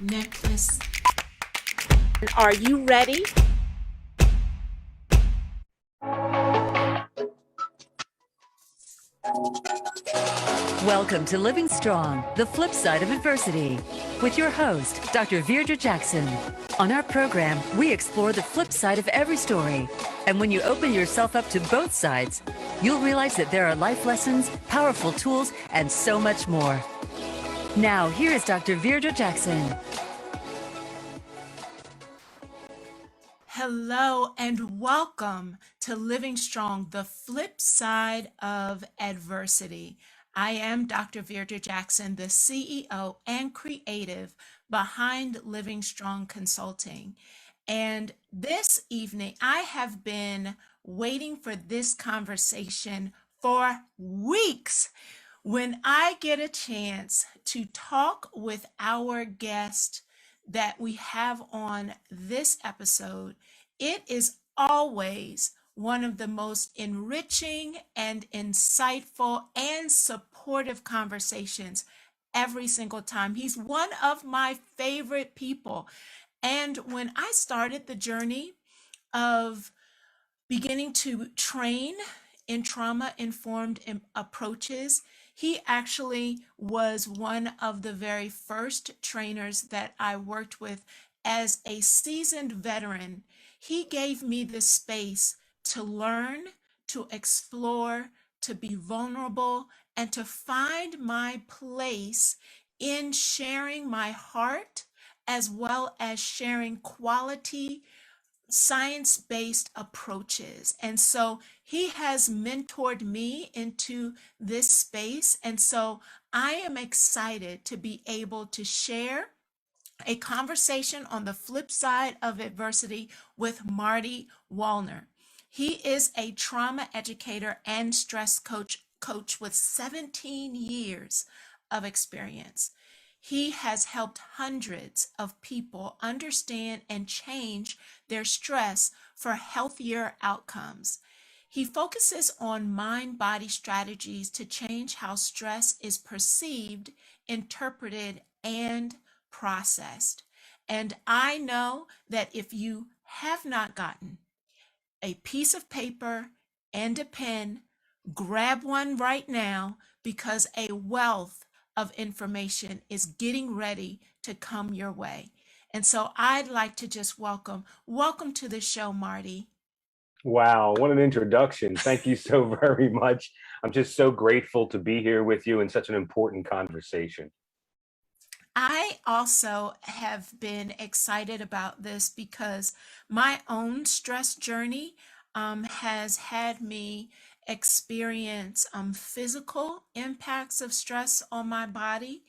necklace. Are you ready? Welcome to Living Strong, the flip side of adversity, with your host, Dr. Veirdre Jackson. On our program, we explore the flip side of every story. And when you open yourself up to both sides, you'll realize that there are life lessons, powerful tools, and so much more. Now, here is Dr. Veirdre Jackson. Hello and welcome to Living Strong, the flip side of adversity. I am Dr. Veirdre Jackson, the CEO and creative behind Living Strong Consulting. And this evening, I have been waiting for this conversation for weeks. When I get a chance to talk with our guest that we have on this episode, it is always one of the most enriching and insightful and supportive conversations every single time. He's one of my favorite people. And when I started the journey of beginning to train in trauma-informed approaches, he actually was one of the very first trainers that I worked with as a seasoned veteran. He gave me the space to learn, to explore, to be vulnerable, and to find my place in sharing my heart as well as sharing quality science-based approaches. And so he has mentored me into this space. And so I am excited to be able to share a conversation on the flip side of adversity with Marty Wolner. He is a trauma educator and stress coach with 17 years of experience. He has helped hundreds of people understand and change their stress for healthier outcomes. He focuses on mind-body strategies to change how stress is perceived, interpreted, and processed. And I know that if you have not gotten a piece of paper and a pen, grab one right now because a wealth of information is getting ready to come your way. And so I'd like to just welcome to the show, Marty. Wow, what an introduction. Thank you so very much. I'm just so grateful to be here with you in such an important conversation. I also have been excited about this because my own stress journey has had me experience physical impacts of stress on my body,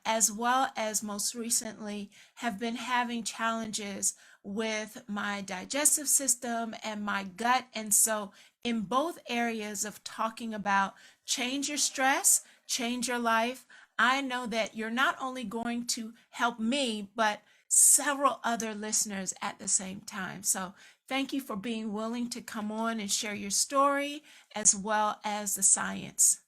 as well as most recently have been having challenges with my digestive system and my gut. And so, in both areas of talking about change your stress, change your life, I know that you're not only going to help me, but several other listeners at the same time. So thank you for being willing to come on and share your story as well as the science.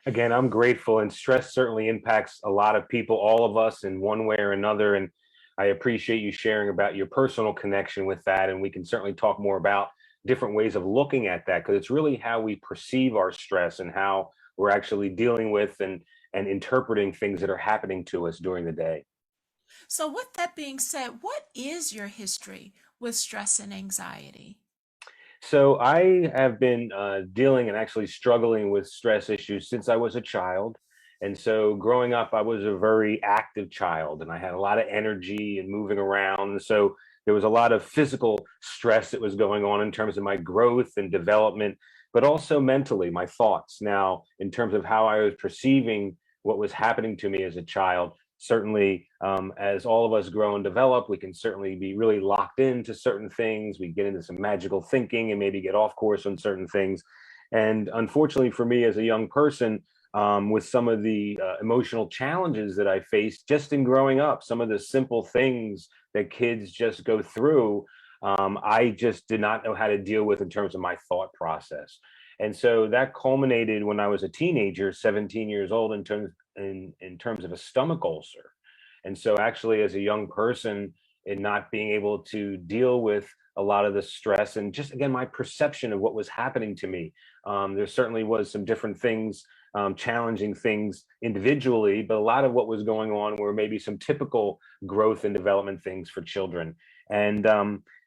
Again, I'm grateful, and stress certainly impacts a lot of people, all of us in one way or another. And I appreciate you sharing about your personal connection with that. And we can certainly talk more about different ways of looking at that, because it's really how we perceive our stress and how we're actually dealing with and interpreting things that are happening to us during the day. So, with that being said, what is your history with stress and anxiety? So I have been dealing and actually struggling with stress issues since I was a child. And so growing up, I was a very active child and I had a lot of energy and moving around. So there was a lot of physical stress that was going on in terms of my growth and development, but also mentally, my thoughts. Now, in terms of how I was perceiving what was happening to me as a child, certainly as all of us grow and develop, we can certainly be really locked into certain things. We get into some magical thinking and maybe get off course on certain things. And unfortunately for me as a young person, with some of the emotional challenges that I faced just in growing up, some of the simple things that kids just go through, I just did not know how to deal with in terms of my thought process. And so that culminated when I was a teenager, 17 years old, in terms of a stomach ulcer. And so actually as a young person, and not being able to deal with a lot of the stress and just again my perception of what was happening to me, there certainly was some different things, challenging things individually, but a lot of what was going on were maybe some typical growth and development things for children. And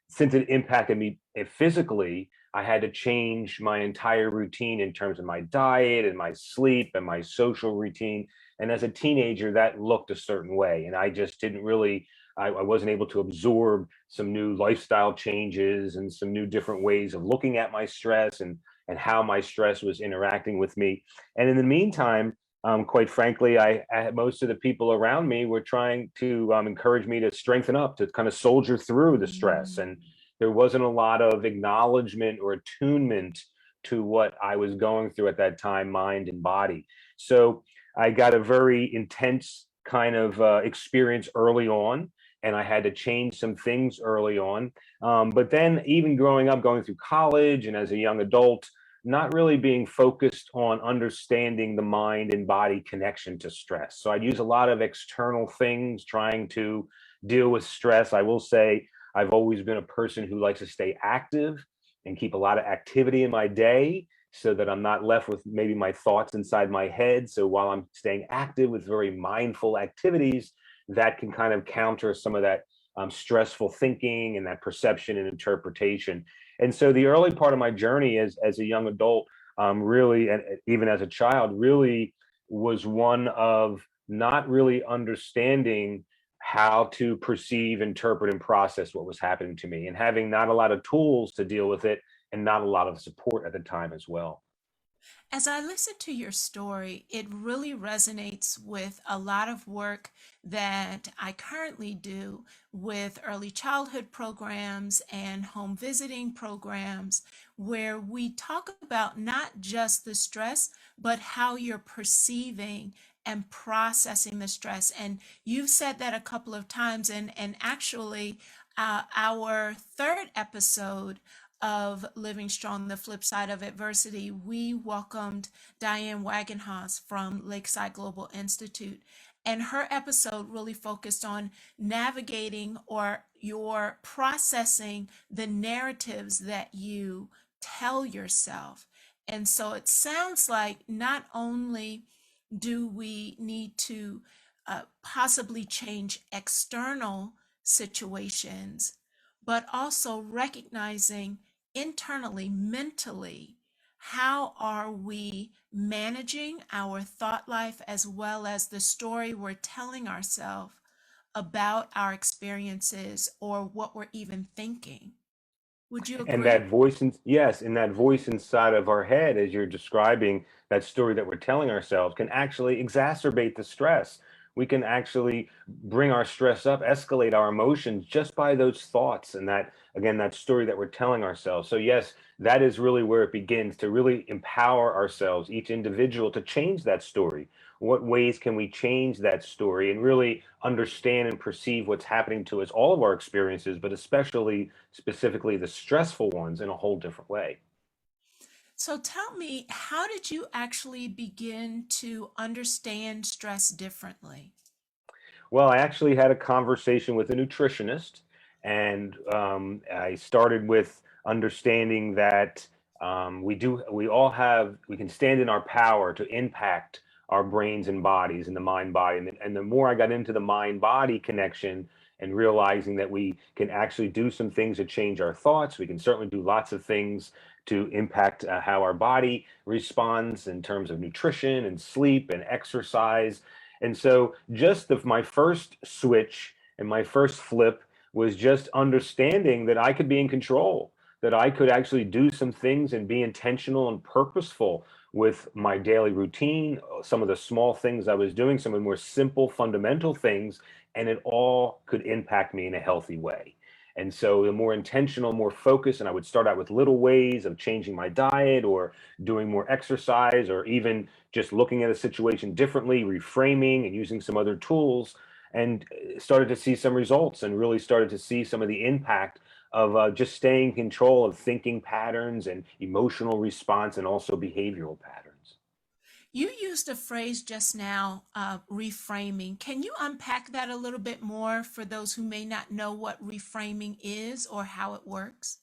since it impacted me physically, I had to change my entire routine in terms of my diet and my sleep and my social routine. And as a teenager, that looked a certain way. And I just didn't really, I wasn't able to absorb some new lifestyle changes and some new different ways of looking at my stress and how my stress was interacting with me. And in the meantime, quite frankly, most of the people around me were trying to encourage me to strengthen up, to kind of soldier through the stress. Mm. And there wasn't a lot of acknowledgement or attunement to what I was going through at that time, mind and body. So I got a very intense kind of experience early on, and I had to change some things early on. But then, even growing up, going through college, and as a young adult, not really being focused on understanding the mind and body connection to stress. So I'd use a lot of external things trying to deal with stress. I will say I've always been a person who likes to stay active and keep a lot of activity in my day so that I'm not left with maybe my thoughts inside my head. So while I'm staying active with very mindful activities, that can kind of counter some of that stressful thinking and that perception and interpretation. And so the early part of my journey as a young adult, really, and even as a child, really was one of not really understanding how to perceive, interpret, and process what was happening to me, and having not a lot of tools to deal with it, and not a lot of support at the time as well. As I listen to your story, it really resonates with a lot of work that I currently do with early childhood programs and home visiting programs, where we talk about not just the stress, but how you're perceiving and processing the stress. And you've said that a couple of times, and actually, our third episode of Living Strong, the Flip Side of Adversity, we welcomed Diane Wagenhaus from Lakeside Global Institute. And her episode really focused on navigating or your processing the narratives that you tell yourself. And so it sounds like not only do we need to possibly change external situations, but also recognizing internally, mentally, how are we managing our thought life as well as the story we're telling ourselves about our experiences or what we're even thinking. Would you And agree? that voice, yes, and that voice inside of our head, as you're describing that story that we're telling ourselves, can actually exacerbate the stress. We can actually bring our stress up, escalate our emotions just by those thoughts and that, again, that story that we're telling ourselves. So, yes, that is really where it begins, to really empower ourselves, each individual, to change that story. What ways can we change that story and really understand and perceive what's happening to us, all of our experiences, but especially specifically the stressful ones, in a whole different way? So tell me, how did you actually begin to understand stress differently? Well, I actually had a conversation with a nutritionist, and I started with understanding that we all have, we can stand in our power to impact our brains and bodies and the mind body. And the more I got into the mind body connection and realizing that we can actually do some things to change our thoughts, we can certainly do lots of things to impact how our body responds in terms of nutrition and sleep and exercise. And so just my first switch and my first flip was just understanding that I could be in control, that I could actually do some things and be intentional and purposeful with my daily routine, some of the small things I was doing, some of the more simple, fundamental things, and it all could impact me in a healthy way. And so the more intentional, more focused, and I would start out with little ways of changing my diet or doing more exercise or even just looking at a situation differently, reframing and using some other tools, and started to see some results and really started to see some of the impact of just staying in control of thinking patterns and emotional response and also behavioral patterns. You used a phrase just now, reframing. Can you unpack that a little bit more for those who may not know what reframing is or how it works?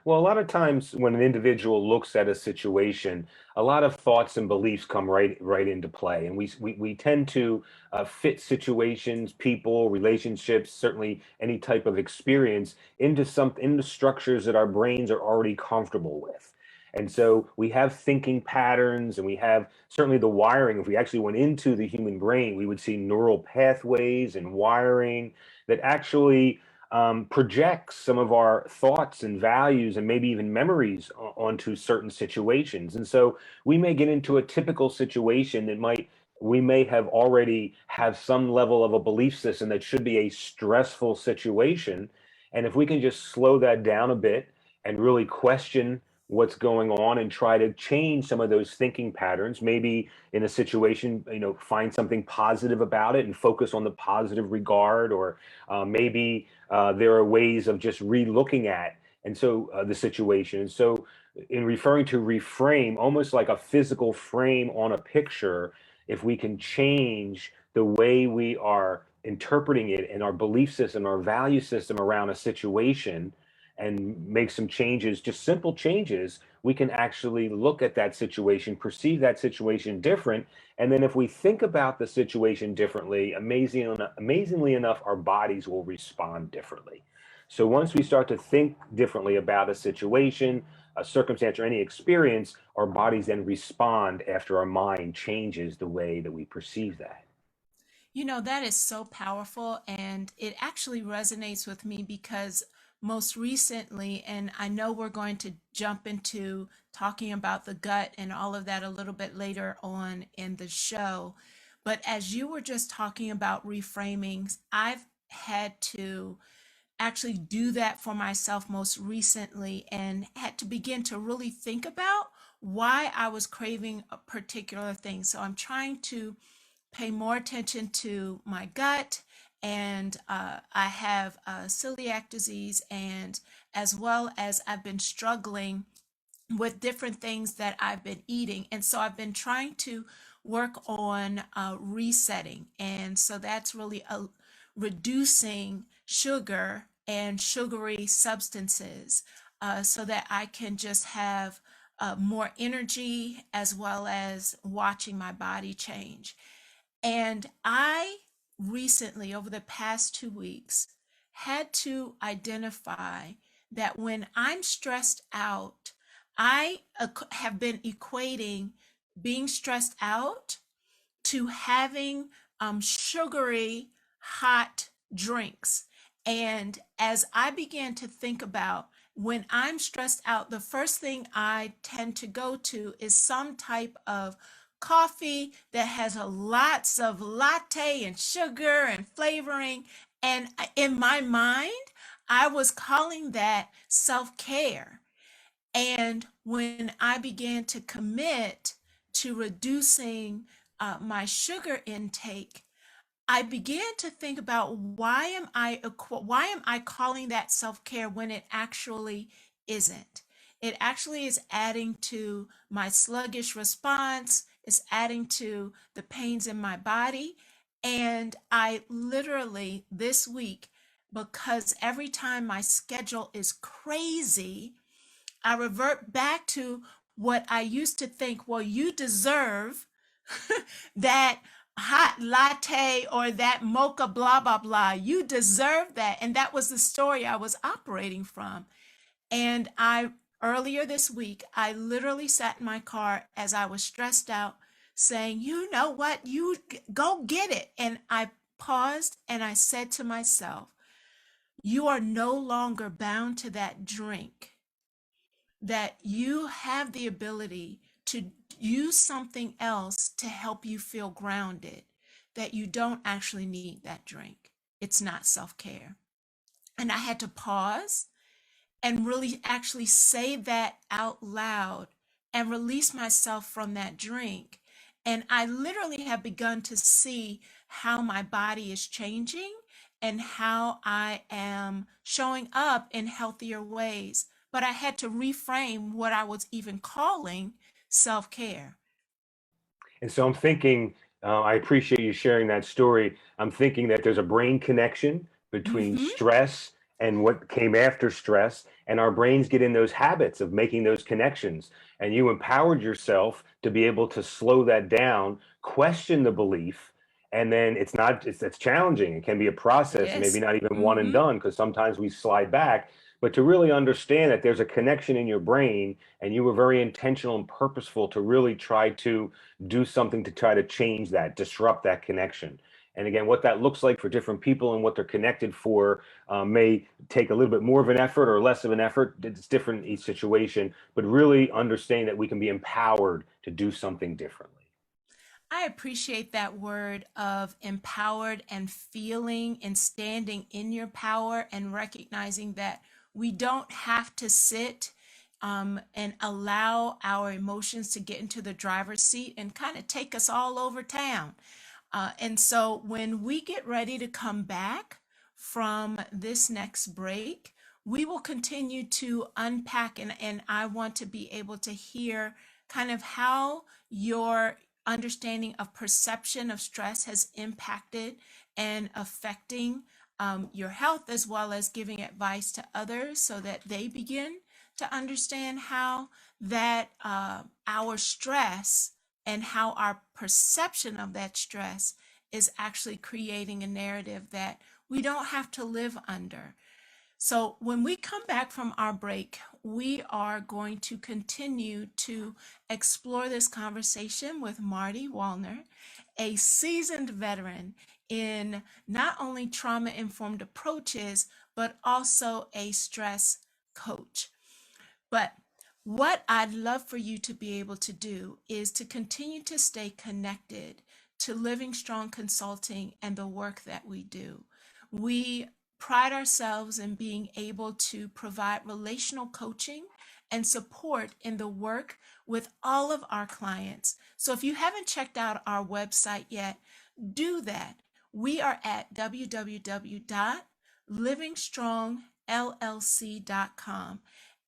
Well, a lot of times when an individual looks at a situation, a lot of thoughts and beliefs come right into play, and we tend to fit situations, people, relationships, certainly any type of experience into structures that our brains are already comfortable with. And so we have thinking patterns, and we have certainly the wiring. If we actually went into the human brain, we would see neural pathways and wiring that actually projects some of our thoughts and values and maybe even memories onto certain situations. And so we may get into a typical situation that we may have already have some level of a belief system that should be a stressful situation. And if we can just slow that down a bit and really question what's going on and try to change some of those thinking patterns, maybe in a situation, find something positive about it and focus on the positive regard, or maybe there are ways of just re-looking at the situation. And so in referring to reframe, almost like a physical frame on a picture, if we can change the way we are interpreting it and our belief system, our value system around a situation, and make some changes, just simple changes, we can actually look at that situation, perceive that situation different. And then if we think about the situation differently, amazingly enough, our bodies will respond differently. So once we start to think differently about a situation, a circumstance, or any experience, our bodies then respond after our mind changes the way that we perceive that. You know, that is so powerful, and it actually resonates with me because most recently, and I know we're going to jump into talking about the gut and all of that a little bit later on in the show. But as you were just talking about reframing, I've had to actually do that for myself most recently and had to begin to really think about why I was craving a particular thing. So I'm trying to pay more attention to my gut. And I have celiac disease, and as well as I've been struggling with different things that I've been eating. And so I've been trying to work on resetting. And so that's really reducing sugar and sugary substances so that I can just have more energy as well as watching my body change. And I recently, over the past 2 weeks, had to identify that when I'm stressed out, I have been equating being stressed out to having sugary hot drinks. And as I began to think about when I'm stressed out, the first thing I tend to go to is some type of coffee that has a lots of latte and sugar and flavoring. And in my mind, I was calling that self-care. And when I began to commit to reducing my sugar intake, I began to think about why am I calling that self-care when it actually isn't. It actually is adding to my sluggish response, it's adding to the pains in my body. And I literally this week, because every time my schedule is crazy, I revert back to what I used to think, well, you deserve that hot latte or that mocha, blah, blah, blah. You deserve that. And that was the story I was operating from. And earlier this week, I literally sat in my car as I was stressed out saying, you know what, you go get it. And I paused and I said to myself, you are no longer bound to that drink, that you have the ability to use something else to help you feel grounded, that you don't actually need that drink. It's not self care. And I had to pause and really actually say that out loud and release myself from that drink. And I literally have begun to see how my body is changing and how I am showing up in healthier ways. But I had to reframe what I was even calling self care. And so I'm thinking, I appreciate you sharing that story. I'm thinking that there's a brain connection between Mm-hmm. stress and what came after stress, and our brains get in those habits of making those connections. And you empowered yourself to be able to slow that down, question the belief, and then it's challenging. It can be a process, maybe Yes. not even one and Mm-hmm. done, because sometimes we slide back. But to really understand that there's a connection in your brain, and you were very intentional and purposeful to really try to do something to try to change that, disrupt that connection. And again, what that looks like for different people and what they're connected for may take a little bit more of an effort or less of an effort. It's different in each situation, but really understanding that we can be empowered to do something differently. I appreciate that word of empowered and feeling and standing in your power and recognizing that we don't have to sit and allow our emotions to get into the driver's seat and kind of take us all over town. And so when we get ready to come back from this next break, we will continue to unpack, and I want to be able to hear kind of how your understanding of perception of stress has impacted and affecting your health, as well as giving advice to others so that they begin to understand how that our stress and how our perception of that stress is actually creating a narrative that we don't have to live under. So, when we come back from our break, we are going to continue to explore this conversation with Marty Wolner, a seasoned veteran in not only trauma informed approaches, but also a stress coach. But what I'd love for you to be able to do is to continue to stay connected to Living Strong Consulting and the work that we do. We pride ourselves in being able to provide relational coaching and support in the work with all of our clients. So if you haven't checked out our website yet, do that. We are at www.livingstrongllc.com.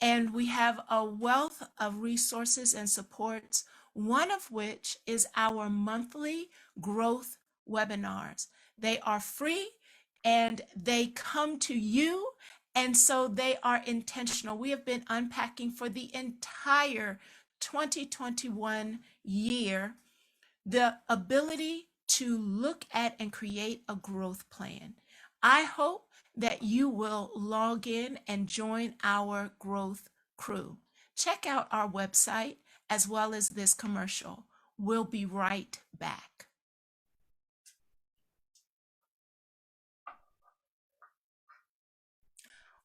And we have a wealth of resources and supports, one of which is our monthly growth webinars. They are free and they come to you. And so they are intentional. We have been unpacking for the entire 2021 year the ability to look at and create a growth plan. I hope that you will log in and join our growth crew. Check out our website as well as this commercial. We'll be right back.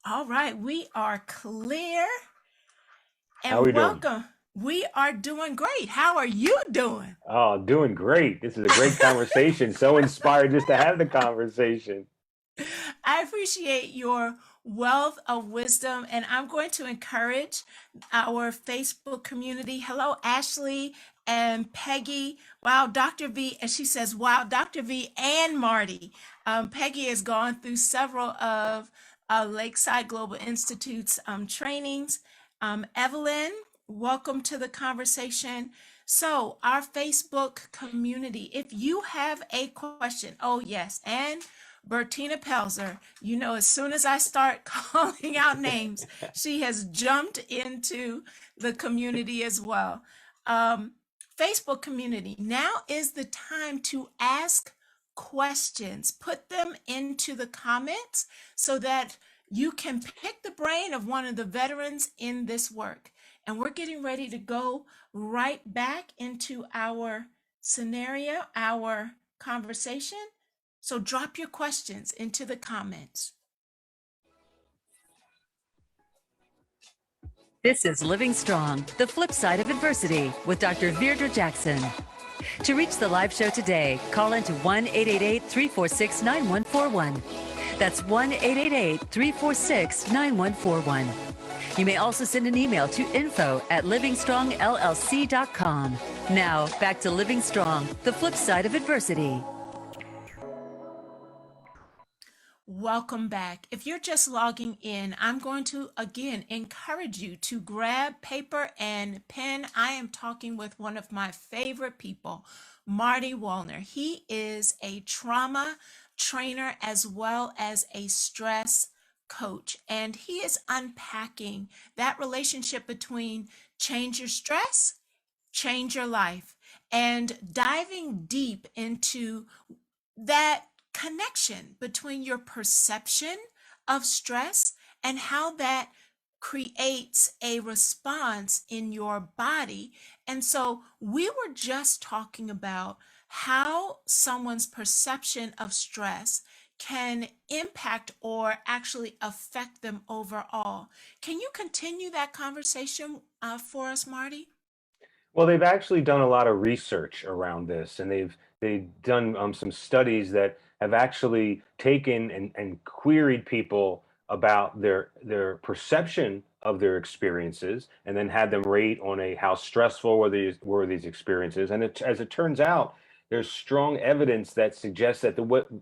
All right, we are clear How are we and doing? welcome. We are doing great. How are you doing? Oh, doing great. This is a great conversation. So inspired just to have the conversation. I appreciate your wealth of wisdom, and I'm going to encourage our Facebook community. Hello, Ashley and Peggy. Wow, Dr. V, and she says, wow, Dr. V and Marty. Peggy has gone through several of Lakeside Global Institute's trainings. Evelyn, welcome to the conversation. So, our Facebook community, if you have a question, oh, yes, and Bertina Pelzer, you know, as soon as I start calling out names, she has jumped into the community as well. Um, Facebook community, now is the time to ask questions. Put them into the comments so that you can pick the brain of one of the veterans in this work. And we're getting ready to go right back into our scenario, our conversation. So drop your questions into the comments. This is Living Strong, the flip side of adversity with Dr. Veirdre Jackson. To reach the live show today, call into 1-888-346-9141. That's 1-888-346-9141. You may also send an email to info@livingstrongllc.com. Now, back to Living Strong, the flip side of adversity. Welcome back. If you're just logging in, I'm going to again encourage you to grab paper and pen. I am talking with one of my favorite people, Marty Wolner. He is a trauma trainer as well as a stress coach, and he is unpacking that relationship between change your stress, change your life, and diving deep into that connection between your perception of stress and how that creates a response in your body. And so we were just talking about how someone's perception of stress can impact or actually affect them overall. Can you continue that conversation for us, Marty? Well, they've actually done a lot of research around this, and they've done some studies that have actually taken and queried people about their perception of their experiences, and then had them rate on a how stressful were these experiences. And as it turns out, there's strong evidence that suggests that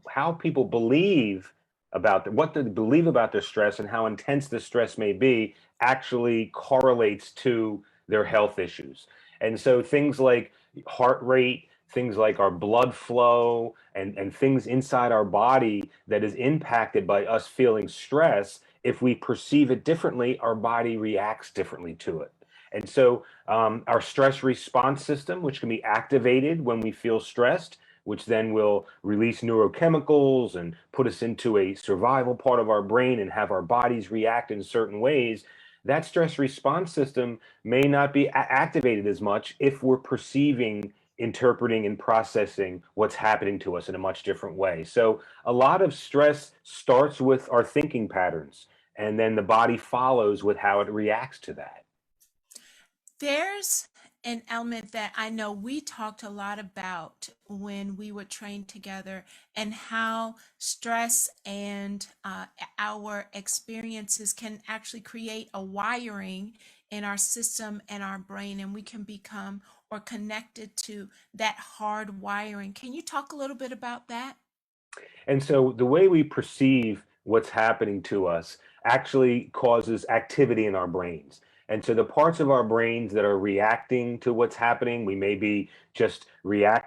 how people believe about what they believe about their stress and how intense the stress may be actually correlates to their health issues. And so things like heart rate, things like our blood flow, and things inside our body that is impacted by us feeling stress, if we perceive it differently, our body reacts differently to it. And so our stress response system, which can be activated when we feel stressed, which then will release neurochemicals and put us into a survival part of our brain and have our bodies react in certain ways, that stress response system may not be activated as much if we're perceiving, interpreting, and processing what's happening to us in a much different way. So, a lot of stress starts with our thinking patterns, and then the body follows with how it reacts to that. There's an element that I know we talked a lot about when we would train together, and how stress and our experiences can actually create a wiring in our system and our brain, and we can become or connected to that hard wiring. Can you talk a little bit about that? And so the way we perceive what's happening to us actually causes activity in our brains. And so the parts of our brains that are reacting to what's happening, we may be just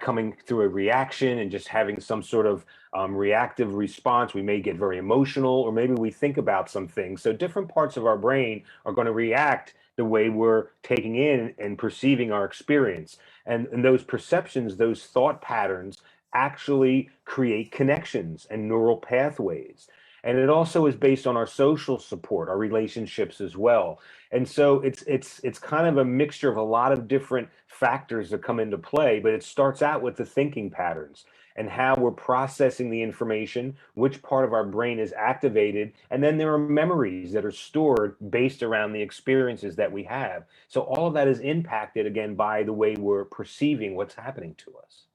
coming through a reaction and just having some sort of reactive response. We may get very emotional, or maybe we think about some things. So different parts of our brain are going to react the way we're taking in and perceiving our experience. And those perceptions, those thought patterns actually create connections and neural pathways. And it also is based on our social support, our relationships as well. And so it's kind of a mixture of a lot of different factors that come into play, but it starts out with the thinking patterns and how we're processing the information, which part of our brain is activated, and then there are memories that are stored based around the experiences that we have. So all of that is impacted again by the way we're perceiving what's happening to us.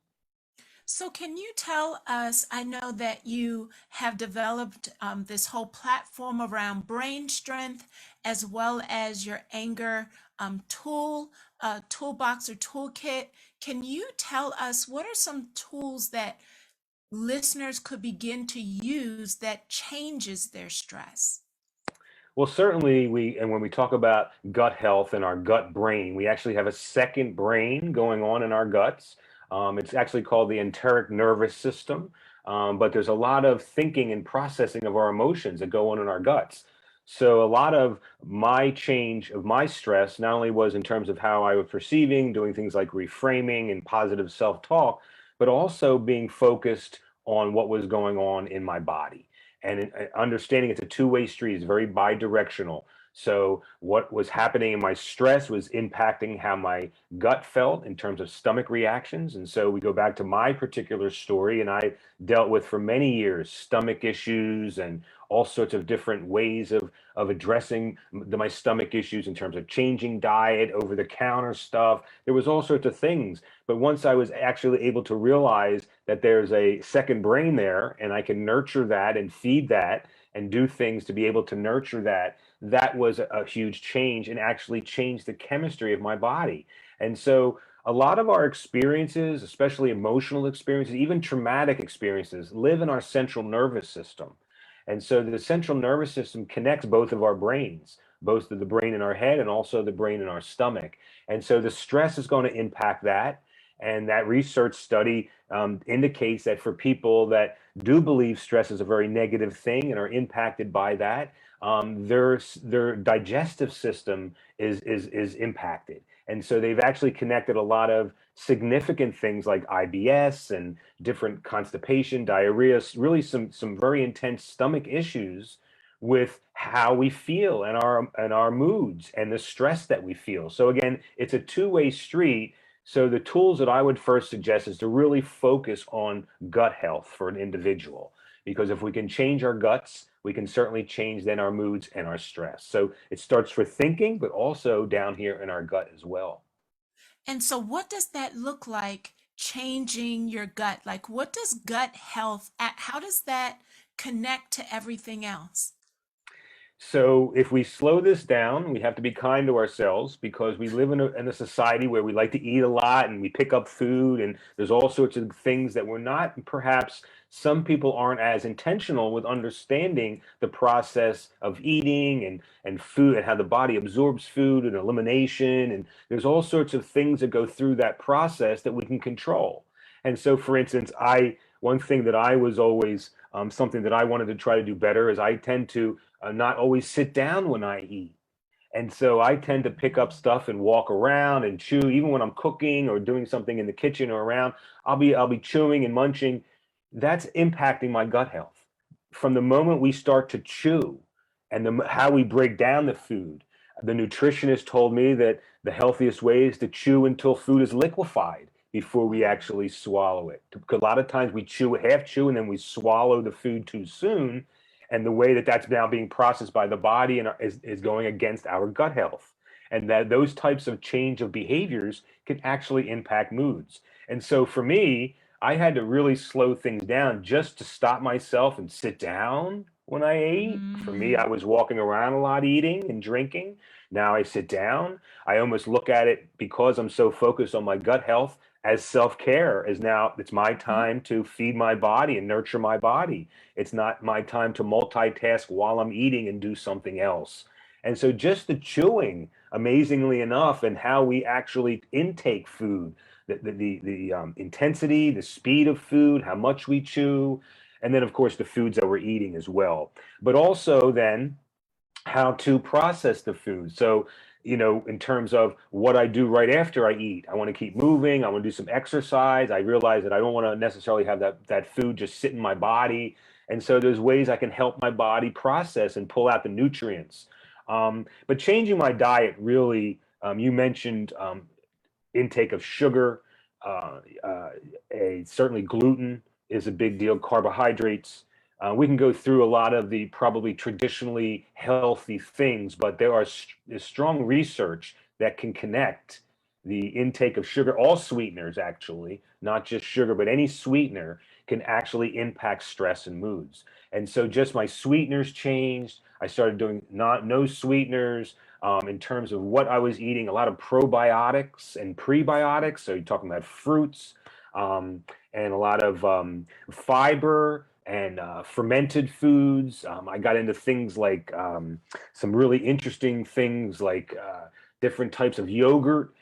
So, can you tell us? I know that you have developed this whole platform around brain strength, as well as your anger toolbox or toolkit. Can you tell us what are some tools that listeners could begin to use that changes their stress? Well, certainly and when we talk about gut health and our gut brain, we actually have a second brain going on in our guts. It's actually called the enteric nervous system. But there's a lot of thinking and processing of our emotions that go on in our guts. So a lot of my change of my stress not only was in terms of how I was perceiving, doing things like reframing and positive self-talk, but also being focused on what was going on in my body. And understanding it's a two-way street, it's very bi-directional. So what was happening in my stress was impacting how my gut felt in terms of stomach reactions. And so we go back to my particular story, and I dealt with for many years stomach issues and all sorts of different ways of addressing my stomach issues in terms of changing diet, over the counter stuff. There was all sorts of things. But once I was actually able to realize that there's a second brain there, and I can nurture that and feed that and do things to be able to nurture that, that was a huge change and actually changed the chemistry of my body. And so a lot of our experiences, especially emotional experiences, even traumatic experiences, live in our central nervous system. And so the central nervous system connects both of our brains, both of the brain in our head and also the brain in our stomach. And so the stress is going to impact that. And that research study indicates that for people that do believe stress is a very negative thing and are impacted by that, their digestive system is impacted. And so they've actually connected a lot of significant things like IBS and different constipation, diarrhea, really some very intense stomach issues with how we feel and our moods and the stress that we feel. So again, it's a two-way street. So the tools that I would first suggest is to really focus on gut health for an individual, because if we can change our guts, we can certainly change then our moods and our stress. So it starts with thinking, but also down here in our gut as well. And so, what does that look like, changing your gut? Like, what does gut health, how does that connect to everything else? So if we slow this down, we have to be kind to ourselves because we live in a society where we like to eat a lot and we pick up food, and there's all sorts of things that we're not, perhaps some people aren't as intentional with understanding the process of eating and food and how the body absorbs food and elimination. And there's all sorts of things that go through that process that we can control. And so, for instance, one thing that I was always something that I wanted to try to do better is I tend to not always sit down when I eat. And so I tend to pick up stuff and walk around and chew, even when I'm cooking or doing something in the kitchen or around. I'll be chewing and munching. That's impacting my gut health. From the moment we start to chew and how we break down the food, the nutritionist told me that the healthiest way is to chew until food is liquefied before we actually swallow it. Because a lot of times we chew, half chew, and then we swallow the food too soon, and the way that that's now being processed by the body and is going against our gut health. And that those types of change of behaviors can actually impact moods. And so for me, I had to really slow things down just to stop myself and sit down when I ate. For me, Mm. I was walking around a lot eating and drinking. Now I sit down. I almost look at it, because I'm so focused on my gut health, as self-care. As now it's my Mhm. time to feed my body and nurture my body. It's not my time to multitask while I'm eating and do something else. And so just the chewing, amazingly enough, and how we actually intake food, the intensity, the speed of food, how much we chew, and then of course the foods that we're eating as well. But also then how to process the food. So, in terms of what I do right after I eat, I want to keep moving. I want to do some exercise. I realize that I don't want to necessarily have that food just sit in my body. And so there's ways I can help my body process and pull out the nutrients. But changing my diet really, you mentioned intake of sugar, uh, uh, certainly gluten is a big deal, carbohydrates. We can go through a lot of the probably traditionally healthy things, but there's strong research that can connect the intake of sugar, all sweeteners actually, not just sugar, but any sweetener can actually impact stress and moods. And so just my sweeteners changed. I started doing not no sweeteners in terms of what I was eating, a lot of probiotics and prebiotics. So you're talking about fruits and a lot of fiber and fermented foods. I got into things like some really interesting things like different types of yogurt.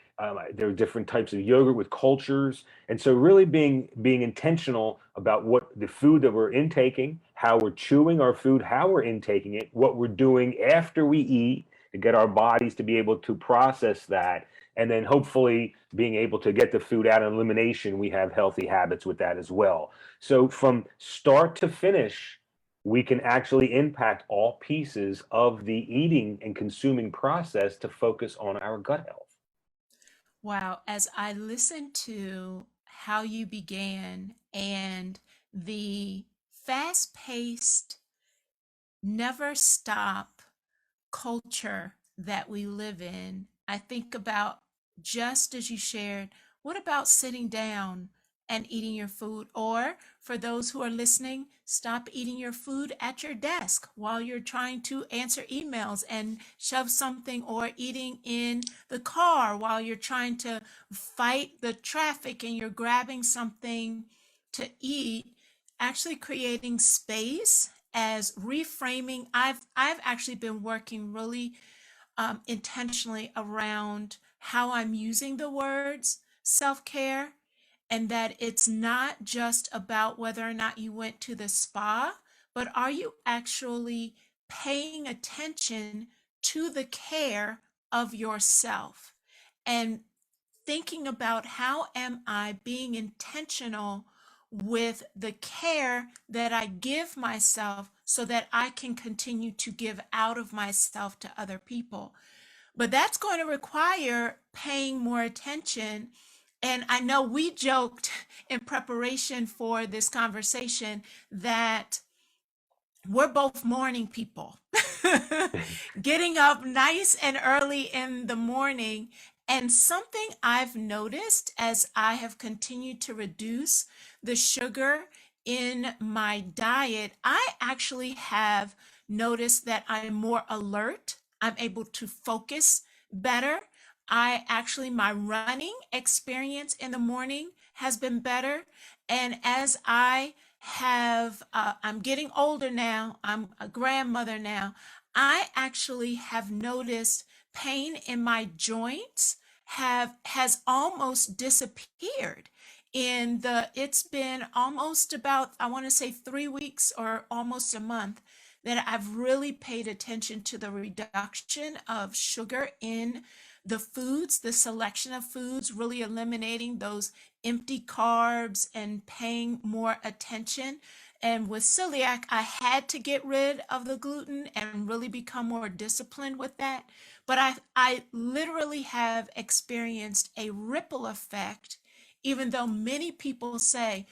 There are different types of yogurt with cultures, and so really being intentional about what the food that we're intaking, how we're chewing our food, how we're intaking it, what we're doing after we eat to get our bodies to be able to process that, and then hopefully being able to get the food out in elimination. We have healthy habits with that as well. So from start to finish, we can actually impact all pieces of the eating and consuming process to focus on our gut health. Wow. As I listen to how you began and the fast paced, never stop culture that we live in, I think about, just as you shared, what about sitting down and eating your food? Or for those who are listening, stop eating your food at your desk while you're trying to answer emails and shove something, or eating in the car while you're trying to fight the traffic and you're grabbing something to eat, actually creating space as reframing. I've actually been working really intentionally around how I'm using the words self-care, and that it's not just about whether or not you went to the spa, but are you actually paying attention to the care of yourself and thinking about how am I being intentional with the care that I give myself so that I can continue to give out of myself to other people. But that's going to require paying more attention. And I know we joked in preparation for this conversation that we're both morning people, getting up nice and early in the morning. And something I've noticed as I have continued to reduce the sugar in my diet, I actually have noticed that I'm more alert. I'm able to focus better. My running experience in the morning has been better. And as I'm getting older now, I'm a grandmother now, I actually have noticed pain in my joints has almost disappeared. It's been almost about, I want to say 3 weeks or almost a month, that I've really paid attention to the reduction of sugar in the foods, the selection of foods, really eliminating those empty carbs and paying more attention. And with celiac, I had to get rid of the gluten and really become more disciplined with that. But I literally have experienced a ripple effect, even though many people say,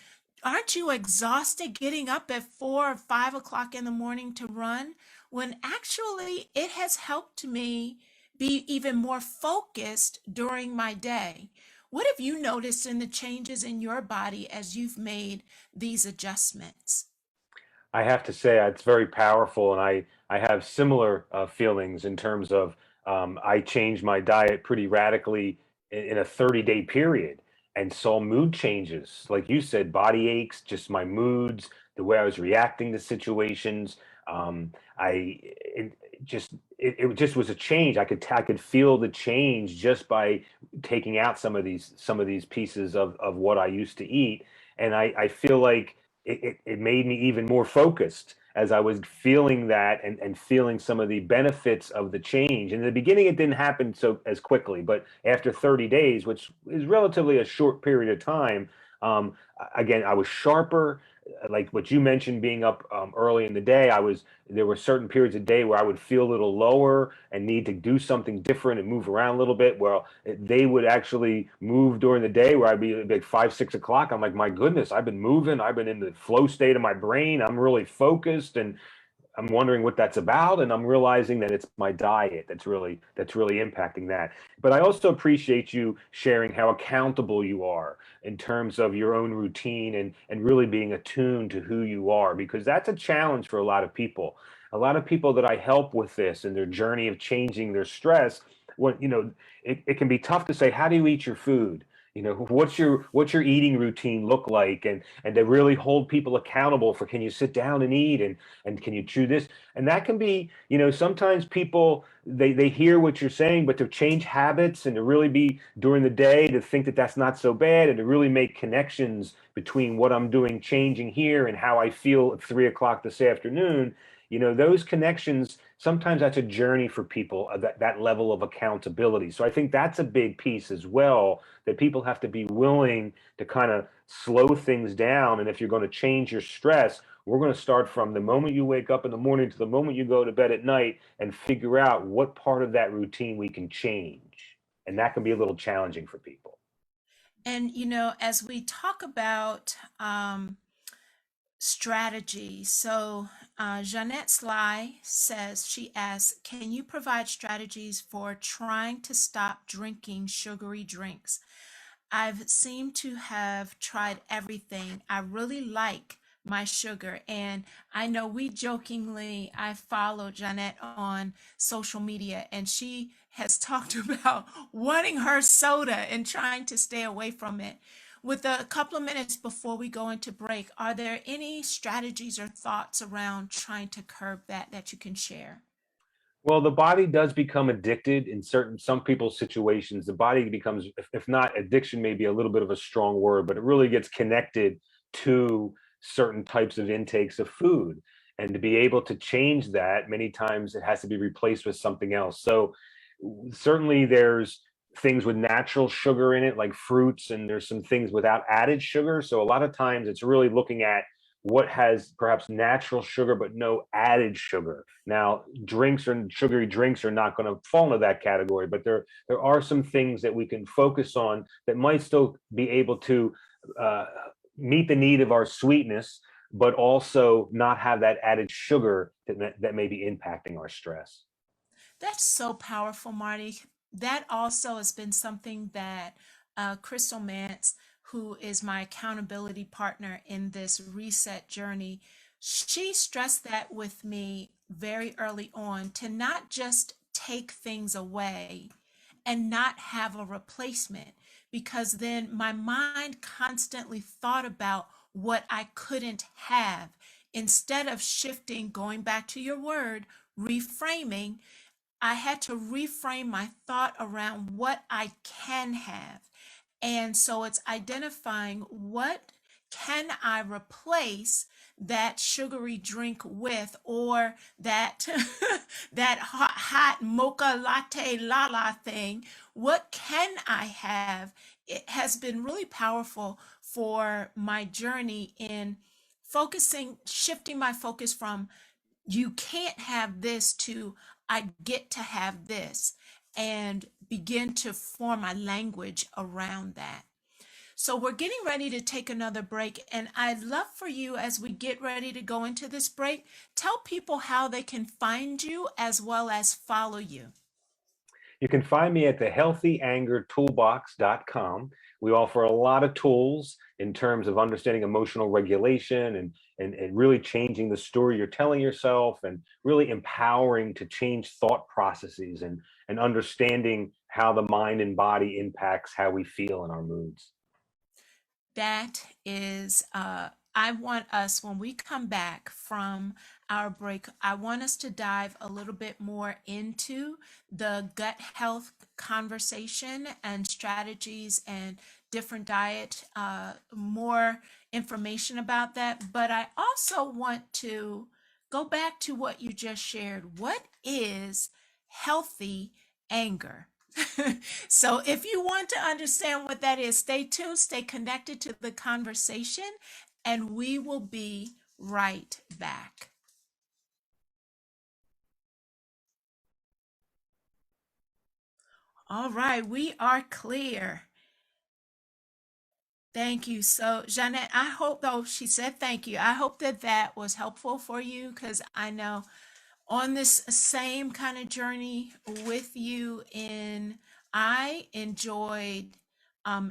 aren't you exhausted getting up at 4 or 5 o'clock in the morning to run? When actually it has helped me be even more focused during my day. What have you noticed in the changes in your body as you've made these adjustments? I have to say it's very powerful, and I have similar feelings in terms of I changed my diet pretty radically in a 30-day period and saw mood changes, like you said, body aches, just my moods, the way I was reacting to situations. I it it just was a change. I could feel the change just by taking out some of these pieces of what I used to eat, and I feel like it made me even more focused as I was feeling that and feeling some of the benefits of the change. In the beginning, it didn't happen so as quickly, but after 30 days, which is relatively a short period of time, um, again, I was sharper. Like what you mentioned, being up early in the day, there were certain periods of day where I would feel a little lower and need to do something different and move around a little bit. Well, they would actually move during the day where I'd be like 5, 6 o'clock. I'm like, my goodness, I've been moving. I've been in the flow state of my brain. I'm really focused, and I'm wondering what that's about, and I'm realizing that it's my diet that's really impacting that. But I also appreciate you sharing how accountable you are in terms of your own routine and really being attuned to who you are, because that's a challenge for a lot of people. A lot of people that I help with this in their journey of changing their stress, it can be tough to say, how do you eat your food? What's your eating routine look like, and to really hold people accountable for, can you sit down and eat, and can you chew this? And that can be, sometimes people, they hear what you're saying, but to change habits and to really be during the day, to think that that's not so bad, and to really make connections between what I'm doing changing here and how I feel at 3 o'clock this afternoon, those connections, sometimes that's a journey for people, that level of accountability. So I think that's a big piece as well, that people have to be willing to kind of slow things down. And if you're going to change your stress, we're going to start from the moment you wake up in the morning to the moment you go to bed at night, and figure out what part of that routine we can change. And that can be a little challenging for people. And, as we talk about strategy, so Jeanette Sly says, she asks, can you provide strategies for trying to stop drinking sugary drinks? I've seemed to have tried everything. I really like my sugar. And I know I follow Jeanette on social media, and she has talked about wanting her soda and trying to stay away from it. With a couple of minutes before we go into break, are there any strategies or thoughts around trying to curb that you can share? Well, the body does become addicted in some people's situations. The body becomes, if not addiction, maybe a little bit of a strong word, but it really gets connected to certain types of intakes of food. And to be able to change that, many times it has to be replaced with something else. So certainly there's things with natural sugar in it, like fruits, and there's some things without added sugar. So a lot of times it's really looking at what has perhaps natural sugar but no added sugar. Now, drinks or sugary drinks are not going to fall into that category, but there are some things that we can focus on that might still be able to uh, meet the need of our sweetness, but also not have that added sugar that may be impacting our stress. That's so powerful, Marty. That also has been something that Crystal Mance, who is my accountability partner in this reset journey, she stressed that with me very early on, to not just take things away and not have a replacement, because then my mind constantly thought about what I couldn't have, instead of shifting, going back to your word, reframing. I had to reframe my thought around what I can have. And so it's identifying, what can I replace that sugary drink with, or that that hot mocha latte lala thing. What can I have? It has been really powerful for my journey in focusing, shifting my focus from you can't have this to I get to have this, and begin to form a language around that. So we're getting ready to take another break, and I'd love for you, as we get ready to go into this break, tell people how they can find you as well as follow you. You can find me at the healthyangertoolbox.com. We offer a lot of tools in terms of understanding emotional regulation and really changing the story you're telling yourself, and really empowering to change thought processes, and understanding how the mind and body impacts how we feel in our moods. That is, I want us, when we come back from our break, I want us to dive a little bit more into the gut health conversation and strategies and different diet, more information about that. But I also want to go back to what you just shared. What is healthy anger? So if you want to understand what that is, stay tuned, stay connected to the conversation, and we will be right back. All right, we are clear. Thank you. So, Jeanette, I hope, though she said thank you, I hope that that was helpful for you, because I know on this same kind of journey with you, in I enjoyed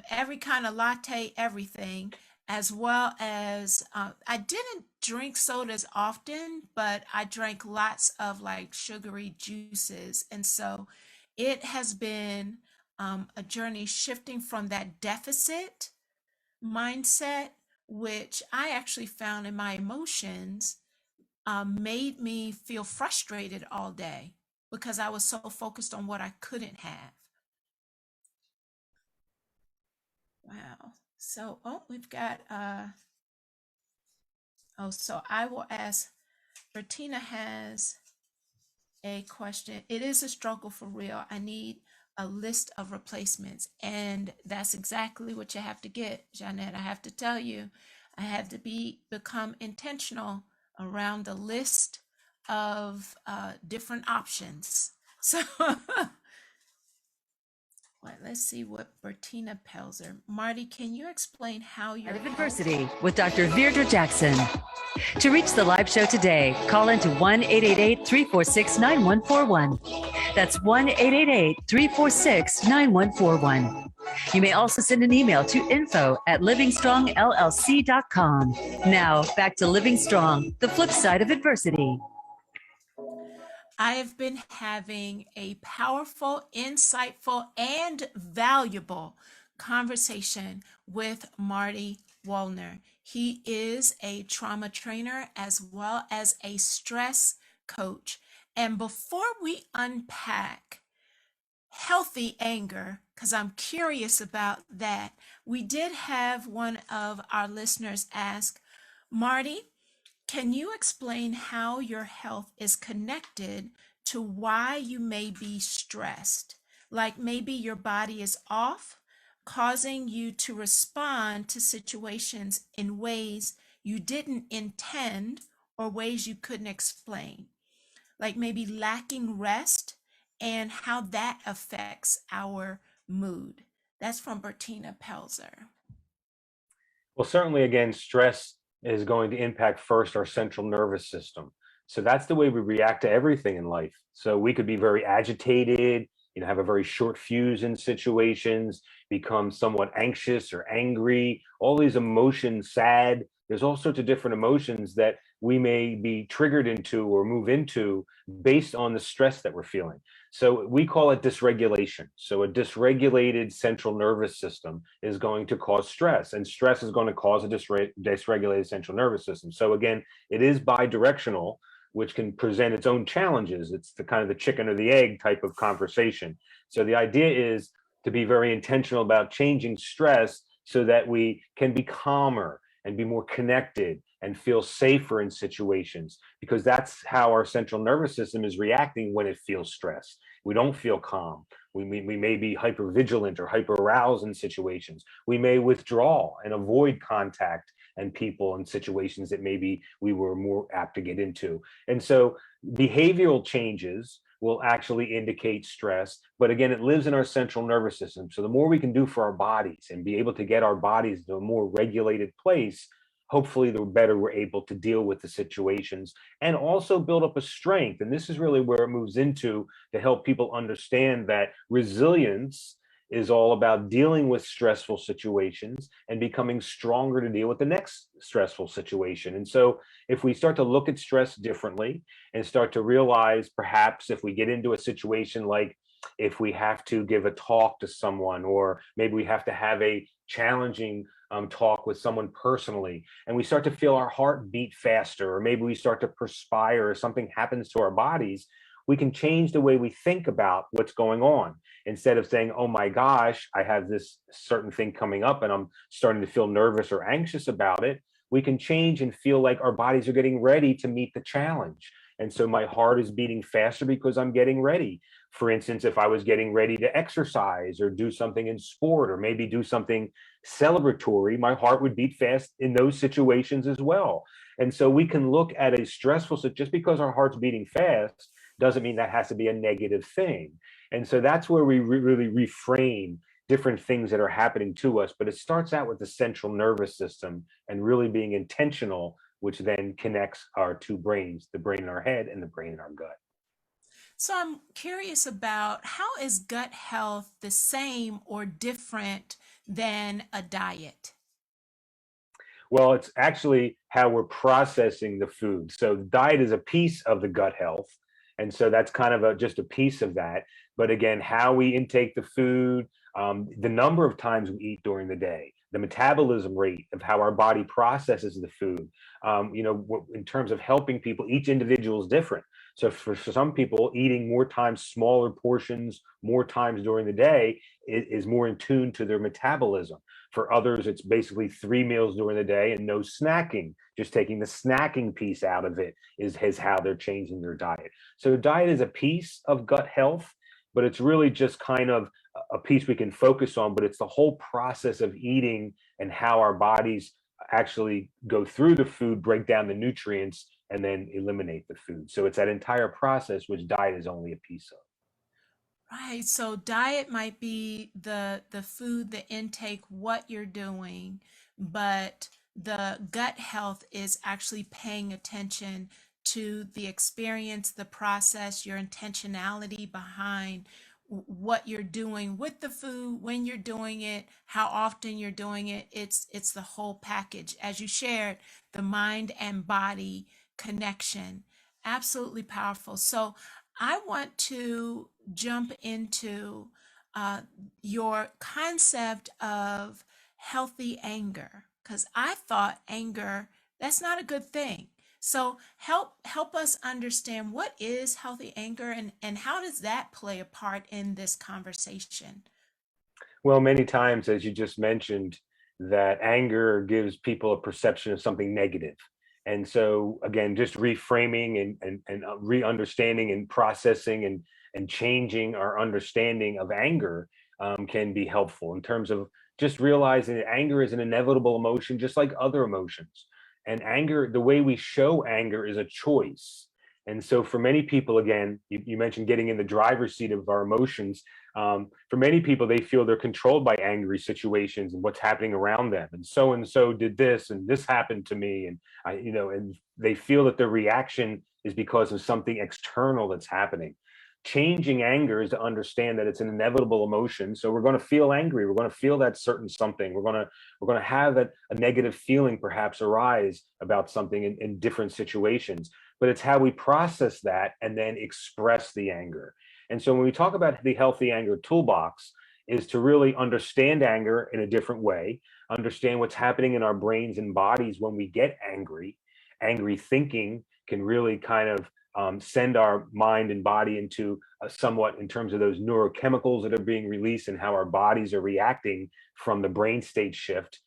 every kind of latte, everything, as well as I didn't drink sodas often, but I drank lots of like sugary juices. And so it has been a journey shifting from that deficit mindset, which I actually found in my emotions, made me feel frustrated all day because I was so focused on what I couldn't have. Wow. So, oh, we've got, so I will ask, Bertina has a question. It is a struggle for real. I need a list of replacements. And that's exactly what you have to get, Jeanette. I have to tell you, I had to become intentional around the list of different options. So let's see what Bertina Pelzer. Marty, can you explain how your Of Adversity with Dr. Veirdre Jackson. To reach the live show today, call into 1-888-346-9141. That's 1-888-346-9141. You may also send an email to info@livingstrongllc.com. Now, back to Living Strong, the flip side of adversity. I have been having a powerful, insightful, and valuable conversation with Marty Wolner. He is a trauma trainer as well as a stress coach. And before we unpack healthy anger, because I'm curious about that, we did have one of our listeners ask, Marty, can you explain how your health is connected to why you may be stressed? Like maybe your body is off, causing you to respond to situations in ways you didn't intend or ways you couldn't explain, like maybe lacking rest and how that affects our mood. That's from Bertina Pelzer. Well, certainly, again, stress is going to impact first our central nervous system. So that's the way we react to everything in life. So we could be very agitated, have a very short fuse in situations, become somewhat anxious or angry, all these emotions, sad. There's all sorts of different emotions that we may be triggered into or move into based on the stress that we're feeling. So we call it dysregulation. So a dysregulated central nervous system is going to cause stress, and stress is going to cause a dysregulated central nervous system. So again, it is bidirectional, which can present its own challenges. It's the kind of the chicken or the egg type of conversation. So the idea is to be very intentional about changing stress so that we can be calmer and be more connected and feel safer in situations, because that's how our central nervous system is reacting when it feels stress. We don't feel calm. We may be hypervigilant or hyperaroused in situations. We may withdraw and avoid contact and people and situations that maybe we were more apt to get into. And so behavioral changes will actually indicate stress. But again, it lives in our central nervous system. So the more we can do for our bodies and be able to get our bodies to a more regulated place, hopefully the better we're able to deal with the situations and also build up a strength. And this is really where it moves into to help people understand that resilience is all about dealing with stressful situations and becoming stronger to deal with the next stressful situation. And so if we start to look at stress differently and start to realize, perhaps if we get into a situation like if we have to give a talk to someone, or maybe we have to have a challenging talk with someone personally, and we start to feel our heart beat faster, or maybe we start to perspire, or something happens to our bodies, we can change the way we think about what's going on. Instead of saying, oh my gosh, I have this certain thing coming up and I'm starting to feel nervous or anxious about it, we can change and feel like our bodies are getting ready to meet the challenge. And so my heart is beating faster because I'm getting ready. For instance, if I was getting ready to exercise or do something in sport or maybe do something celebratory, my heart would beat fast in those situations as well. And so we can look at a stressful situation. Just because our heart's beating fast doesn't mean that has to be a negative thing. And so that's where we really reframe different things that are happening to us. But it starts out with the central nervous system and really being intentional, which then connects our two brains, the brain in our head and the brain in our gut. So I'm curious about, how is gut health the same or different than a diet? Well, it's actually how we're processing the food. So diet is a piece of the gut health. And so that's kind of just a piece of that. But again, how we intake the food, the number of times we eat during the day, the metabolism rate of how our body processes the food. In terms of helping people, each individual is different. So for some people, eating more times, smaller portions, more times during the day is more in tune to their metabolism. For others, it's basically 3 meals during the day and no snacking. Just taking the snacking piece out of it is how they're changing their diet. So diet is a piece of gut health, but it's really just kind of a piece we can focus on. But it's the whole process of eating and how our bodies actually go through the food, break down the nutrients, and then eliminate the food. So it's that entire process, which diet is only a piece of. Right. So diet might be the food, the intake, what you're doing, but the gut health is actually paying attention to the experience, the process, your intentionality behind what you're doing with the food, when you're doing it, how often you're doing it. It's the whole package. As you shared, the mind and body connection. Absolutely powerful. So I want to jump into uh, your concept of healthy anger, because I thought anger, that's not a good thing. So help us understand what is healthy anger, and how does that play a part in this conversation? Well, many times, as you just mentioned, that anger gives people a perception of something negative. And so, again, just reframing and re-understanding and processing and changing our understanding of anger can be helpful in terms of just realizing that anger is an inevitable emotion, just like other emotions. And anger, the way we show anger is a choice. And so, for many people, again, you mentioned getting in the driver's seat of our emotions. For many people, they feel they're controlled by angry situations and what's happening around them. And so did this, and this happened to me, and and they feel that their reaction is because of something external that's happening. Changing anger is to understand that it's an inevitable emotion. So we're going to feel angry. We're going to feel that certain something. We're going to have a negative feeling perhaps arise about something in different situations. But it's how we process that and then express the anger. And so when we talk about the healthy anger toolbox, is to really understand anger in a different way, understand what's happening in our brains and bodies when we get angry. Angry thinking can really kind of send our mind and body into somewhat in terms of those neurochemicals that are being released and how our bodies are reacting from the brain state shift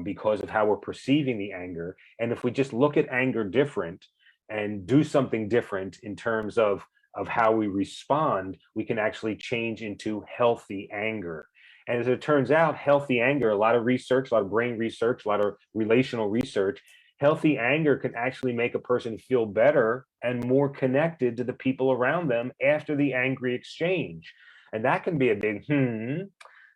because of how we're perceiving the anger. And if we just look at anger different and do something different in terms of how we respond, we can actually change into healthy anger. And as it turns out, healthy anger, a lot of research, a lot of brain research, a lot of relational research, healthy anger can actually make a person feel better and more connected to the people around them after the angry exchange. And that can be a big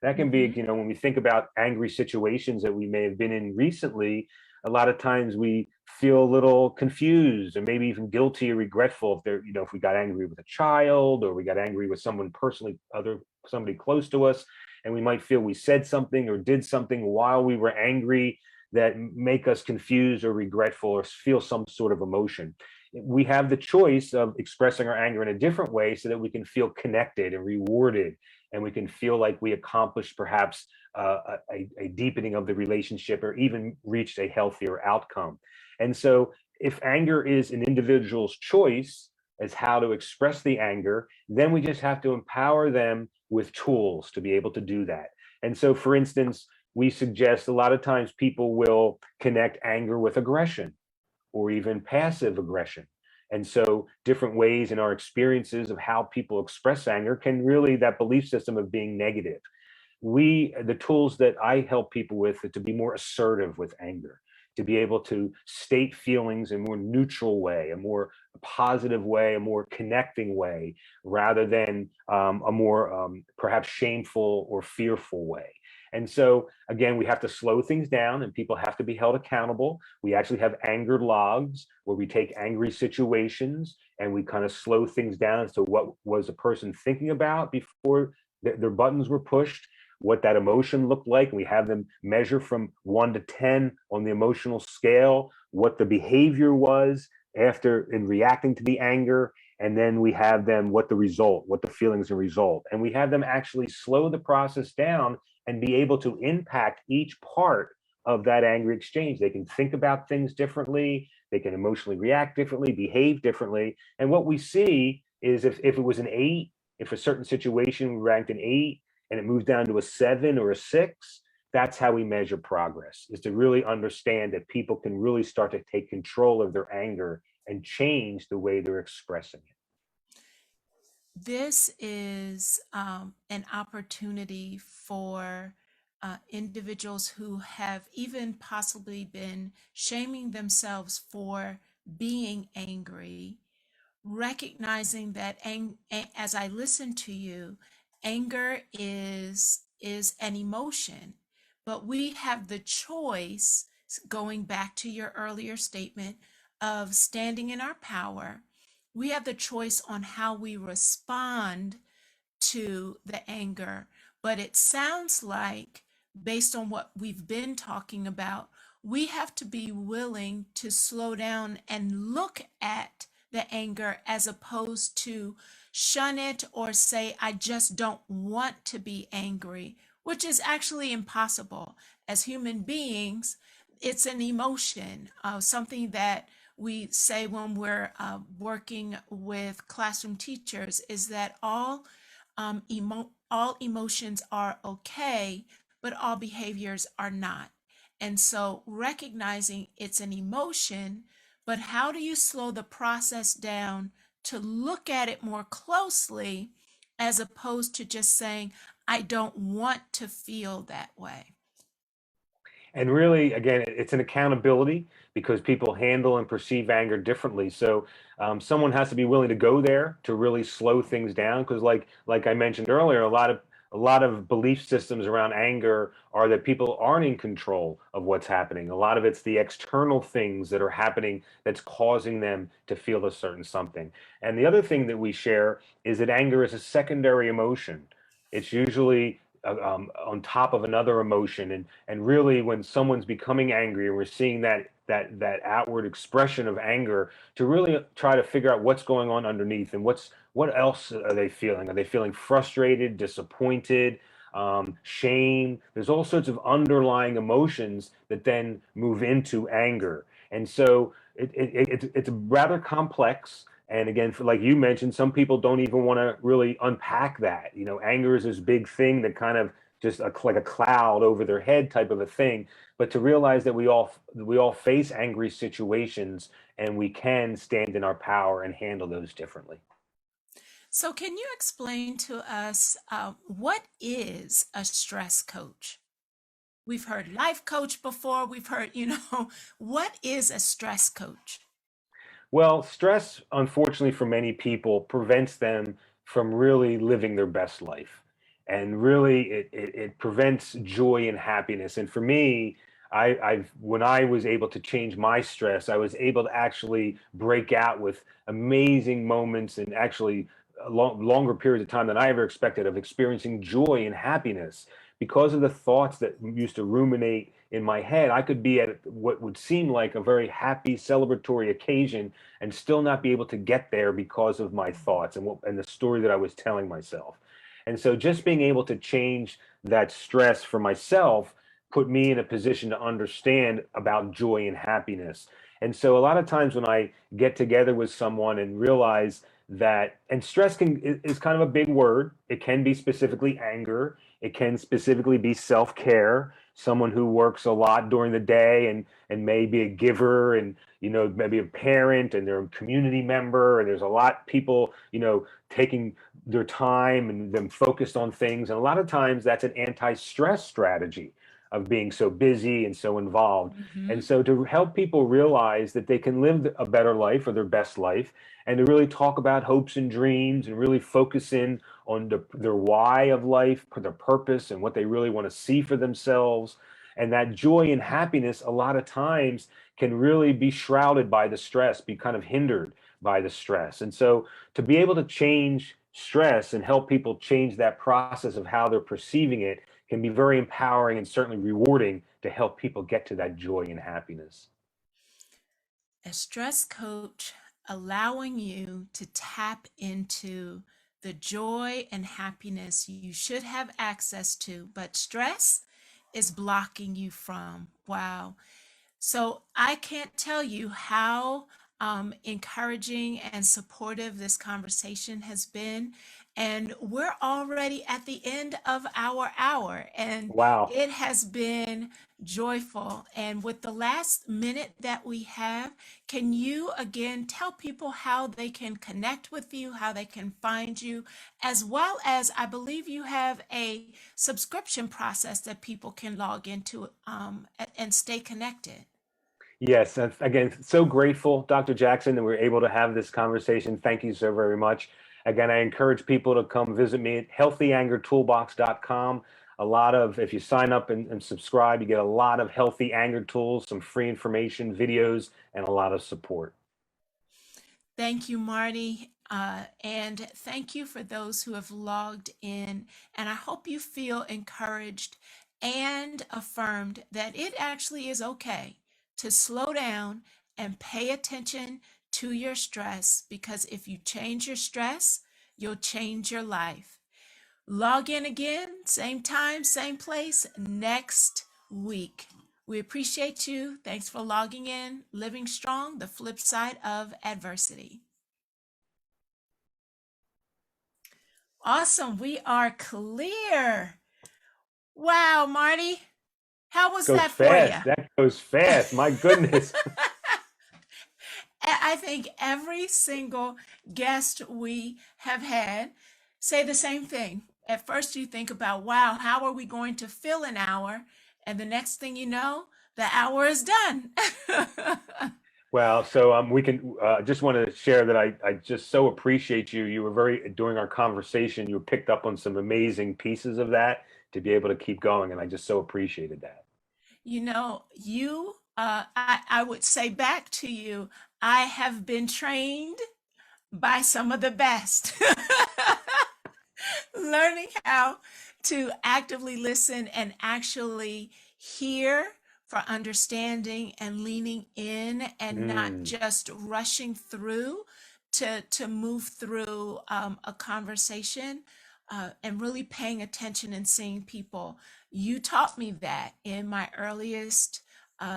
That can be, Mm-hmm. when we think about angry situations that we may have been in recently, a lot of times we feel a little confused or maybe even guilty or regretful if we got angry with a child or we got angry with someone personally, somebody close to us, and we might feel we said something or did something while we were angry that make us confused or regretful or feel some sort of emotion. We have the choice of expressing our anger in a different way so that we can feel connected and rewarded, and we can feel like we accomplished perhaps a deepening of the relationship or even reached a healthier outcome. And so, if anger is an individual's choice as how to express the anger, then we just have to empower them with tools to be able to do that. And so, for instance, we suggest a lot of times people will connect anger with aggression or even passive aggression. And so, different ways in our experiences of how people express anger can really, that belief system of being negative. The tools that I help people with are to be more assertive with anger, to be able to state feelings in a more neutral way, a more positive way, a more connecting way, rather than a more perhaps shameful or fearful way. And so, again, we have to slow things down and people have to be held accountable. We actually have anger logs where we take angry situations and we kind of slow things down as to what was a person thinking about before their buttons were pushed, what that emotion looked like. We have them measure from 1 to 10 on the emotional scale, what the behavior was after in reacting to the anger. And then we have them what the feelings and result. And we have them actually slow the process down and be able to impact each part of that angry exchange. They can think about things differently. They can emotionally react differently, behave differently. And what we see is if it was an 8, if a certain situation we ranked an 8, and it moves down to a 7 or a 6, that's how we measure progress, is to really understand that people can really start to take control of their anger and change the way they're expressing it. This is an opportunity for individuals who have even possibly been shaming themselves for being angry, recognizing that as I listen to you, anger is an emotion, but we have the choice, going back to your earlier statement, of standing in our power. We have the choice on how we respond to the anger. But it sounds like, based on what we've been talking about, we have to be willing to slow down and look at the anger as opposed to shun it or say, I just don't want to be angry, which is actually impossible. As human beings, it's an emotion, something that we say when we're working with classroom teachers is that all emotions are okay, but all behaviors are not. And so recognizing it's an emotion, but how do you slow the process down to look at it more closely as opposed to just saying, I don't want to feel that way? And really, again, it's an accountability because people handle and perceive anger differently. So someone has to be willing to go there to really slow things down. Because, like I mentioned earlier, a lot of belief systems around anger are that people aren't in control of what's happening. A lot of it's the external things that are happening that's causing them to feel a certain something. And the other thing that we share is that anger is a secondary emotion. It's usually on top of another emotion, and really when someone's becoming angry and we're seeing that outward expression of anger, to really try to figure out what's going on underneath and what else are they feeling. Are they feeling frustrated, disappointed, shame? There's all sorts of underlying emotions that then move into anger. And so it's rather complex. And again, like you mentioned, some people don't even want to really unpack that. Anger is this big thing that kind of just like a cloud over their head type of a thing. But to realize that we all face angry situations, and we can stand in our power and handle those differently. So, can you explain to us what is a stress coach? We've heard life coach before. We've heard, what is a stress coach? Well, stress, unfortunately, for many people, prevents them from really living their best life. And really, it prevents joy and happiness. And for me, when I was able to change my stress, I was able to actually break out with amazing moments, and actually longer periods of time than I ever expected, of experiencing joy and happiness. Because of the thoughts that used to ruminate in my head, I could be at what would seem like a very happy, celebratory occasion and still not be able to get there because of my thoughts and the story that I was telling myself. And so just being able to change that stress for myself put me in a position to understand about joy and happiness. And so a lot of times when I get together with someone and realize that, and stress is kind of a big word. It can be specifically anger. It can specifically be self-care, someone who works a lot during the day and may be a giver, and maybe a parent, and they're a community member, and there's a lot of people taking their time and them focused on things, and a lot of times that's an anti-stress strategy of being so busy and so involved. And Hmm. so to help people realize that they can live a better life or their best life, and to really talk about hopes and dreams and really focus in on their why of life, their purpose, and what they really want to see for themselves. And that joy and happiness, a lot of times, can really be shrouded by the stress, be kind of hindered by the stress. And so to be able to change stress and help people change that process of how they're perceiving it can be very empowering and certainly rewarding to help people get to that joy and happiness. A stress coach allowing you to tap into the joy and happiness you should have access to, but stress is blocking you from. Wow. So I can't tell you how encouraging and supportive this conversation has been. And we're already at the end of our hour, and Wow. it has been joyful. And with the last minute that we have, can you again tell people how they can connect with you, how they can find you, as well as I believe you have a subscription process that people can log into and stay connected? Yes, and again, so grateful, Dr. Jackson, that we're able to have this conversation. Thank you so very much. Again, I encourage people to come visit me at healthyangertoolbox.com. If you sign up and subscribe, you get a lot of healthy anger tools, some free information, videos, and a lot of support. Thank you, Marty. And thank you for those who have logged in. And I hope you feel encouraged and affirmed that it actually is okay to slow down and pay attention to your stress, because if you change your stress, you'll change your life. Log in again, same time, same place next week. We appreciate you. Thanks for logging in. Living Strong, the flip side of adversity. Awesome. We are clear. Wow, Marty, how was Goes that for you? fast. That goes fast. My goodness. I think every single guest we have had say the same thing. At first, you think about, wow, how are we going to fill an hour? And the next thing you know, the hour is done. Well, so we can just want to share that I just so appreciate you. You were during our conversation, you picked up on some amazing pieces of that to be able to keep going. And I just so appreciated that. I would say back to you, I have been trained by some of the best. Learning how to actively listen and actually hear for understanding and leaning in and not just rushing through to move through a conversation and really paying attention and seeing people. You taught me that in my earliest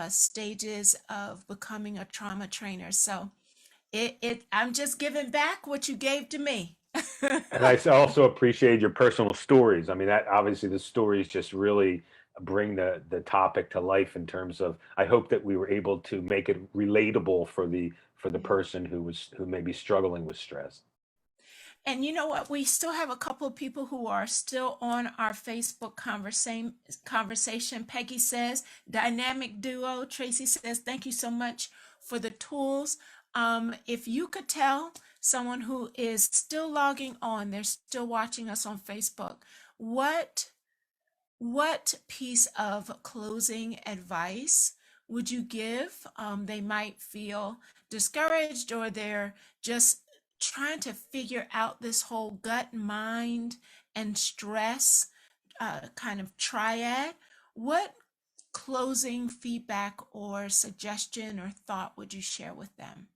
stages of becoming a trauma trainer. So I'm just giving back what you gave to me. And I also appreciate your personal stories. I mean, that obviously the stories just really bring the topic to life in terms of, I hope that we were able to make it relatable for the person who may be struggling with stress. And you know what? We still have a couple of people who are still on our Facebook conversation. Peggy says, dynamic duo. Tracy says, thank you so much for the tools. If you could tell someone who is still logging on, they're still watching us on Facebook, what piece of closing advice would you give? They might feel discouraged, or they're just trying to figure out this whole gut, mind, and stress kind of triad. What closing feedback or suggestion or thought would you share with them?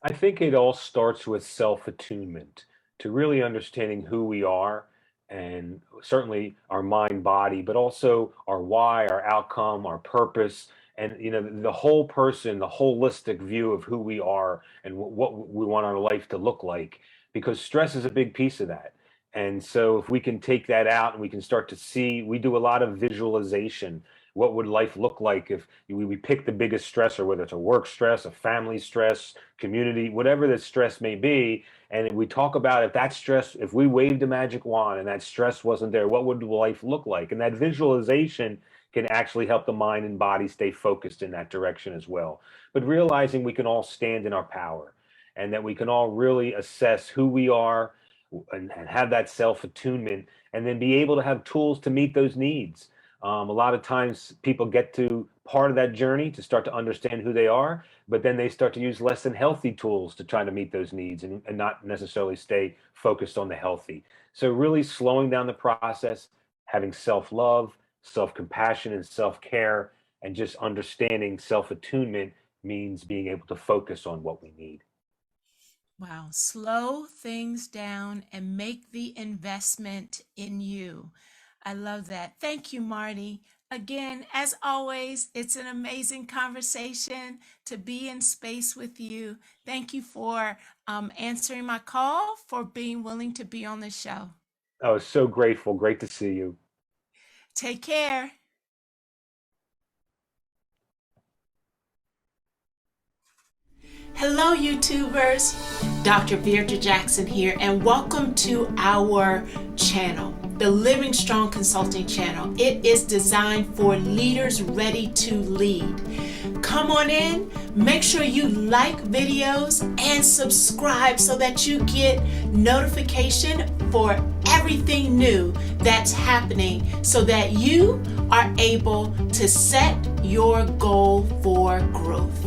I think it all starts with self-attunement, to really understanding who we are, and certainly our mind, body, but also our why, our outcome, our purpose, and the whole person, the holistic view of who we are and what we want our life to look like, because stress is a big piece of that. And so if we can take that out and we can start to see, we do a lot of visualization. What would life look like if we pick the biggest stressor, whether it's a work stress, a family stress, community, whatever the stress may be, and we talk about, if that stress, if we waved a magic wand and that stress wasn't there, what would life look like? And that visualization can actually help the mind and body stay focused in that direction as well. But realizing we can all stand in our power, and that we can all really assess who we are, and have that self-attunement, and then be able to have tools to meet those needs. A lot of times people get to part of that journey to start to understand who they are, but then they start to use less than healthy tools to try to meet those needs, and not necessarily stay focused on the healthy. So really slowing down the process, having self-love, self-compassion, and self-care, and just understanding self-attunement means being able to focus on what we need. Wow, slow things down and make the investment in you. I love that. Thank you, Marty. Again, as always, it's an amazing conversation to be in space with you. Thank you for answering my call, for being willing to be on the show. I was so grateful. Great to see you. Take care. Hello, YouTubers. Dr. Veirdre Jackson here, and welcome to our channel, the Living Strong Consulting channel. It is designed for leaders ready to lead. Come on in, make sure you like videos and subscribe so that you get notification for everything new that's happening, so that you are able to set your goal for growth.